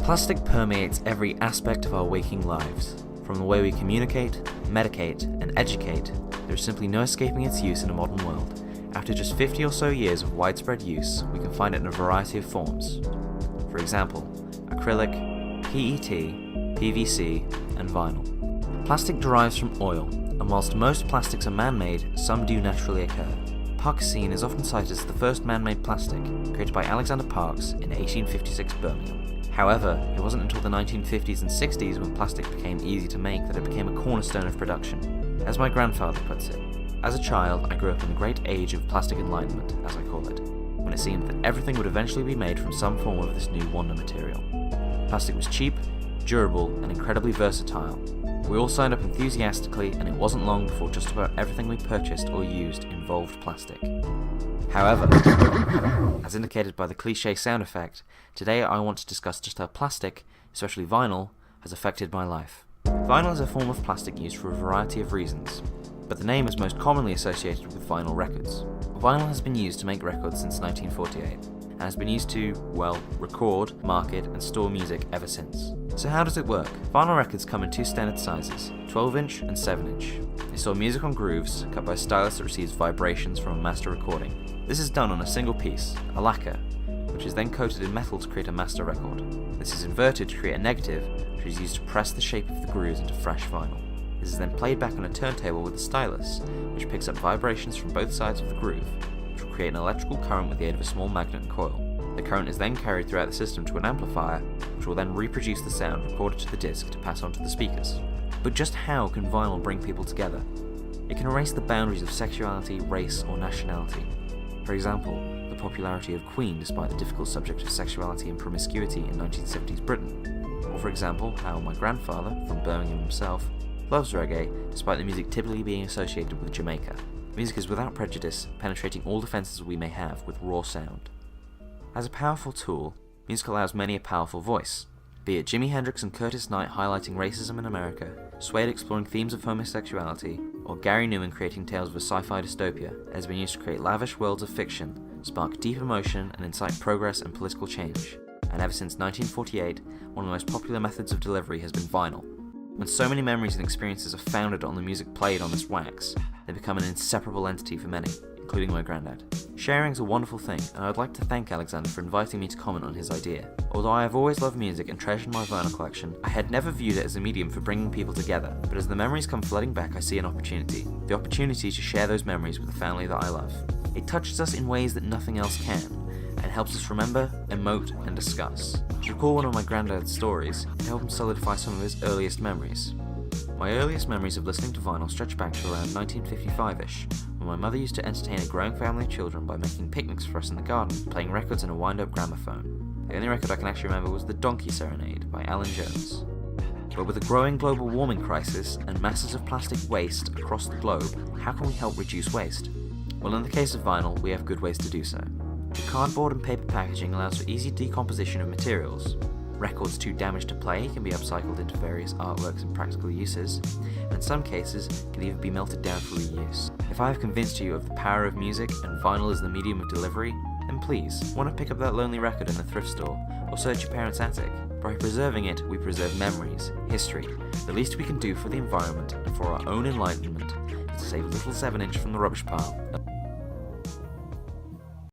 Plastic permeates every aspect of our waking lives. From the way we communicate, medicate, and educate, there is simply no escaping its use in a modern world. After just 50 or so years of widespread use, we can find it in a variety of forms. For example, acrylic, PET, PVC, and vinyl. Plastic derives from oil, and whilst most plastics are man-made, some do naturally occur. Parkesine is often cited as the first man-made plastic, created by Alexander Parkes in 1856 Birmingham. However, it wasn't until the 1950s and 60s when plastic became easy to make that it became a cornerstone of production. As my grandfather puts it, as a child I grew up in the great age of plastic enlightenment, as I call it, when it seemed that everything would eventually be made from some form of this new wonder material. Plastic was cheap, durable, and incredibly versatile. We all signed up enthusiastically, and it wasn't long before just about everything we purchased or used involved plastic. However, as indicated by the cliche sound effect, today I want to discuss just how plastic, especially vinyl, has affected my life. Vinyl is a form of plastic used for a variety of reasons, but the name is most commonly associated with vinyl records. Vinyl has been used to make records since 1948, and has been used to, well, record, market, and store music ever since. So how does it work? Vinyl records come in two standard sizes, 12-inch and 7-inch. They store music on grooves, cut by a stylus that receives vibrations from a master recording. This is done on a single piece, a lacquer, which is then coated in metal to create a master record. This is inverted to create a negative, which is used to press the shape of the grooves into fresh vinyl. This is then played back on a turntable with a stylus, which picks up vibrations from both sides of the groove, which will create an electrical current with the aid of a small magnet and coil. The current is then carried throughout the system to an amplifier, which will then reproduce the sound recorded to the disc to pass on to the speakers. But just how can vinyl bring people together? It can erase the boundaries of sexuality, race, or nationality. For example, the popularity of Queen despite the difficult subject of sexuality and promiscuity in 1970s Britain. Or for example, how my grandfather, from Birmingham himself, loves reggae despite the music typically being associated with Jamaica. Music is without prejudice, penetrating all defences we may have with raw sound. As a powerful tool, music allows many a powerful voice. Be it Jimi Hendrix and Curtis Knight highlighting racism in America, Suede exploring themes of homosexuality, or Gary Newman creating tales of a sci-fi dystopia, it has been used to create lavish worlds of fiction, spark deep emotion, and incite progress and political change. And ever since 1948, one of the most popular methods of delivery has been vinyl. When so many memories and experiences are founded on the music played on this wax, they become an inseparable entity for many, including my granddad. Sharing's a wonderful thing, and I'd like to thank Alexander for inviting me to comment on his idea. Although I have always loved music and treasured my vinyl collection, I had never viewed it as a medium for bringing people together, but as the memories come flooding back I see an opportunity. The opportunity to share those memories with the family that I love. It touches us in ways that nothing else can, and helps us remember, emote, and discuss. To recall one of my granddad's stories, it helped him solidify some of his earliest memories. My earliest memories of listening to vinyl stretch back to around 1955-ish, when my mother used to entertain a growing family of children by making picnics for us in the garden, playing records in a wind-up gramophone. The only record I can actually remember was The Donkey Serenade by Alan Jones. But with a growing global warming crisis and masses of plastic waste across the globe, how can we help reduce waste? Well, in the case of vinyl, we have good ways to do so. The cardboard and paper packaging allows for easy decomposition of materials. Records too damaged to play can be upcycled into various artworks and practical uses, and in some cases can even be melted down for reuse. If I have convinced you of the power of music and vinyl as the medium of delivery, then please, why not pick up that lonely record in the thrift store, or search your parents' attic? By preserving it, we preserve memories, history. The least we can do for the environment and for our own enlightenment is to save a little 7-inch from the rubbish pile.